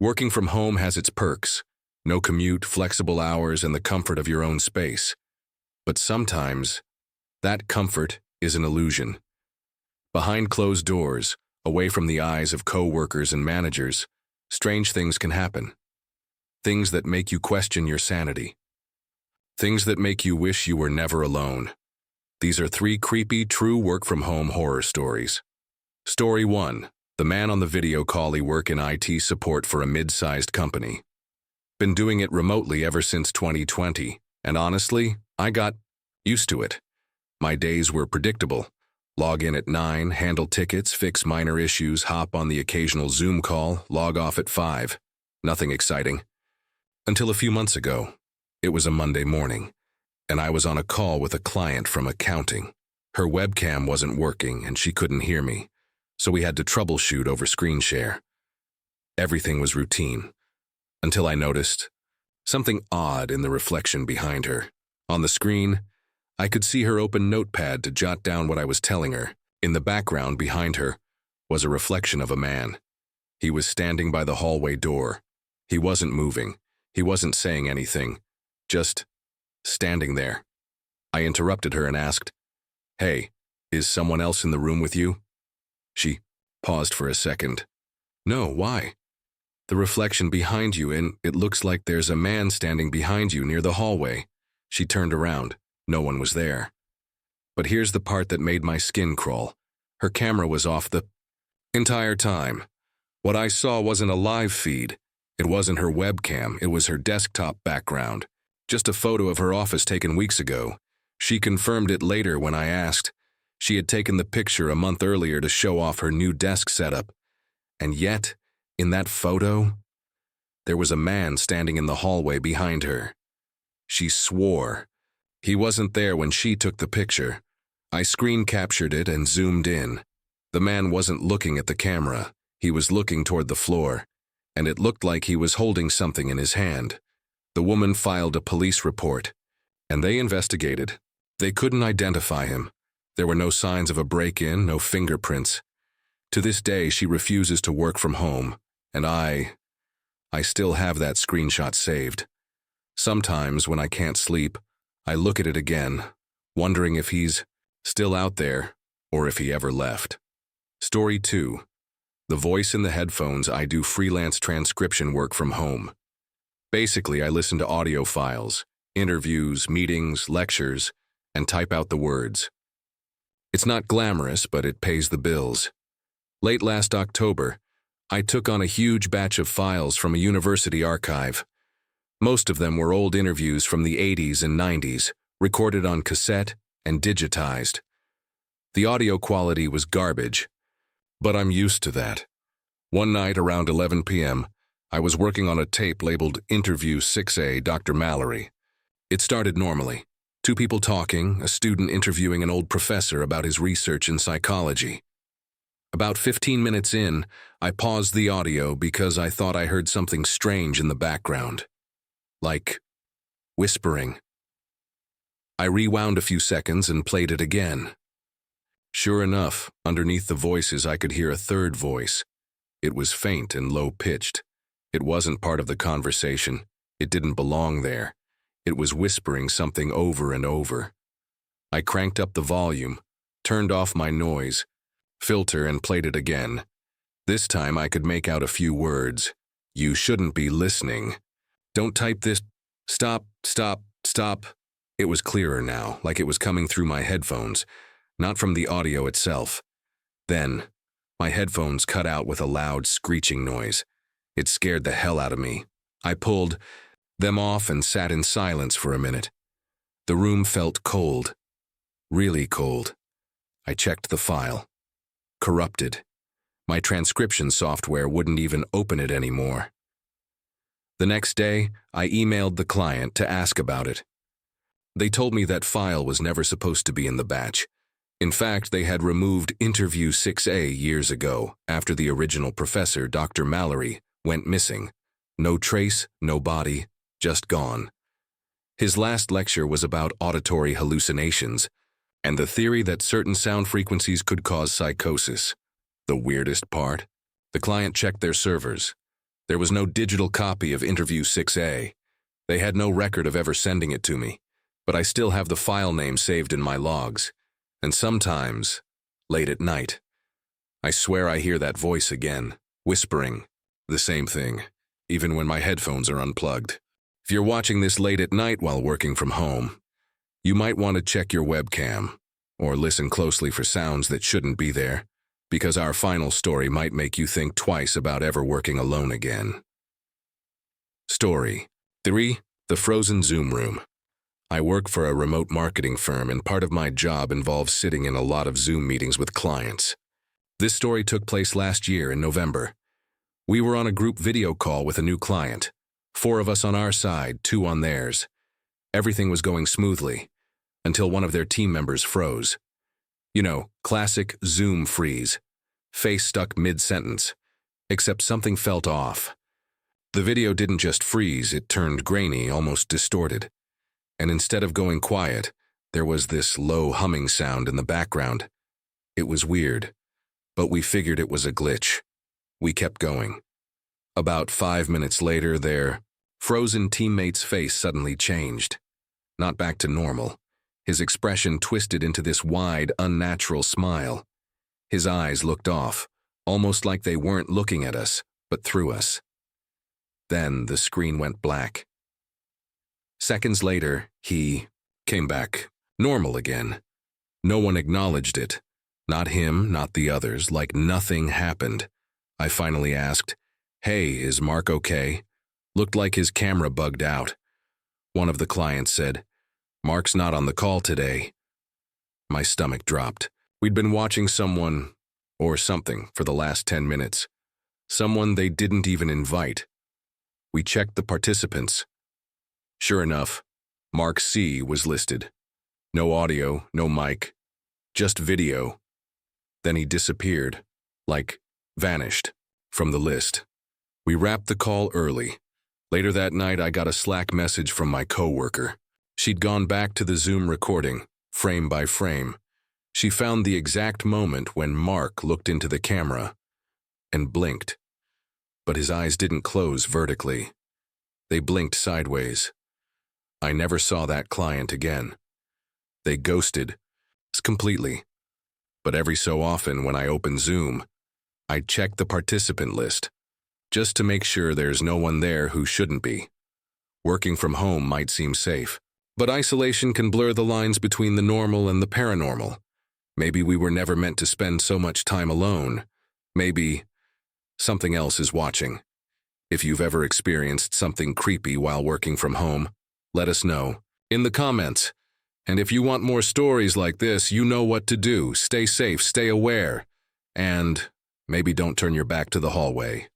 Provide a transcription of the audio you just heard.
Working from home has its perks. No commute, flexible hours, and the comfort of your own space. But sometimes, that comfort is an illusion. Behind closed doors, away from the eyes of co-workers and managers, strange things can happen. Things that make you question your sanity. Things that make you wish you were never alone. These are 3 creepy, true work-from-home horror stories. Story 1. The man on the video call. He work in IT support for a mid-sized company. Been doing it remotely ever since 2020, and honestly, I got used to it. My days were predictable. Log in at 9, handle tickets, fix minor issues, hop on the occasional Zoom call, log off at 5. Nothing exciting. Until a few months ago. It was a Monday morning, and I was on a call with a client from accounting. Her webcam wasn't working, and she couldn't hear me, so we had to troubleshoot over screen share. Everything was routine, until I noticed something odd in the reflection behind her. On the screen, I could see her open Notepad to jot down what I was telling her. In the background behind her was a reflection of a man. He was standing by the hallway door. He wasn't moving. He wasn't saying anything. Just standing there. I interrupted her and asked, "Hey, is someone else in the room with you?" She paused for a second. "No, why?" "The reflection behind you, and it looks like there's a man standing behind you near the hallway." She turned around. No one was there. But here's the part that made my skin crawl. Her camera was off the entire time. What I saw wasn't a live feed. It wasn't her webcam, it was her desktop background. Just a photo of her office taken weeks ago. She confirmed it later when I asked. She had taken the picture a month earlier to show off her new desk setup. And yet, in that photo, there was a man standing in the hallway behind her. She swore. He wasn't there when she took the picture. I screen captured it and zoomed in. The man wasn't looking at the camera. He was looking toward the floor, and it looked like he was holding something in his hand. The woman filed a police report, and they investigated. They couldn't identify him. There were no signs of a break-in, no fingerprints. To this day, she refuses to work from home, and I still have that screenshot saved. Sometimes, when I can't sleep, I look at it again, wondering if he's still out there or if he ever left. Story 2. The voice in the headphones. I do freelance transcription work from home. Basically, I listen to audio files, interviews, meetings, lectures, and type out the words. It's not glamorous, but it pays the bills. Late last October, I took on a huge batch of files from a university archive. Most of them were old interviews from the 80s and 90s, recorded on cassette and digitized. The audio quality was garbage, but I'm used to that. One night around 11 p.m., I was working on a tape labeled Interview 6A, Dr. Mallory. It started normally. 2 people talking, a student interviewing an old professor about his research in psychology. About 15 minutes in, I paused the audio because I thought I heard something strange in the background. Like whispering. I rewound a few seconds and played it again. Sure enough, underneath the voices I could hear a third voice. It was faint and low-pitched. It wasn't part of the conversation. It didn't belong there. It was whispering something over and over. I cranked up the volume, turned off my noise, filter, and played it again. This time I could make out a few words. "You shouldn't be listening. Don't type this. Stop, stop, stop." It was clearer now, like it was coming through my headphones, not from the audio itself. Then, my headphones cut out with a loud screeching noise. It scared the hell out of me. I pulled them off and sat in silence for a minute. The room felt cold. Really cold. I checked the file. Corrupted. My transcription software wouldn't even open it anymore. The next day, I emailed the client to ask about it. They told me that file was never supposed to be in the batch. In fact, they had removed Interview 6A years ago, after the original professor, Dr. Mallory, went missing. No trace, no body, just gone. His last lecture was about auditory hallucinations, and the theory that certain sound frequencies could cause psychosis. The weirdest part? The client checked their servers. There was no digital copy of Interview 6A. They had no record of ever sending it to me, but I still have the file name saved in my logs. And sometimes, late at night, I swear I hear that voice again, whispering the same thing, even when my headphones are unplugged. If you're watching this late at night while working from home, you might want to check your webcam or listen closely for sounds that shouldn't be there, because our final story might make you think twice about ever working alone again. Story 3. The Frozen Zoom Room. I work for a remote marketing firm, and part of my job involves sitting in a lot of Zoom meetings with clients. This story took place last year in November. We were on a group video call with a new client, 4 of us on our side, 2 on theirs. Everything was going smoothly, until one of their team members froze. You know, classic Zoom freeze. Face stuck mid-sentence, except something felt off. The video didn't just freeze, it turned grainy, almost distorted. And instead of going quiet, there was this low humming sound in the background. It was weird, but we figured it was a glitch. We kept going. About 5 minutes later, their frozen teammate's face suddenly changed. Not back to normal. His expression twisted into this wide, unnatural smile. His eyes looked off, almost like they weren't looking at us, but through us. Then the screen went black. Seconds later, he came back normal again. No one acknowledged it. Not him, not the others, like nothing happened. I finally asked, "Hey, is Mark okay?" Looked like his camera bugged out. One of the clients said, "Mark's not on the call today." My stomach dropped. We'd been watching someone, or something, for the last 10 minutes. Someone they didn't even invite. We checked the participants. Sure enough, Mark C. was listed. No audio, no mic, just video. Then he disappeared, like vanished, from the list. We wrapped the call early. Later that night, I got a Slack message from my coworker. She'd gone back to the Zoom recording, frame by frame. She found the exact moment when Mark looked into the camera and blinked. But his eyes didn't close vertically. They blinked sideways. I never saw that client again. They ghosted completely. But every so often when I open Zoom, I check the participant list, just to make sure there's no one there who shouldn't be. Working from home might seem safe, but isolation can blur the lines between the normal and the paranormal. Maybe we were never meant to spend so much time alone. Maybe something else is watching. If you've ever experienced something creepy while working from home, let us know in the comments. And if you want more stories like this, you know what to do. Stay safe, stay aware, and maybe don't turn your back to the hallway.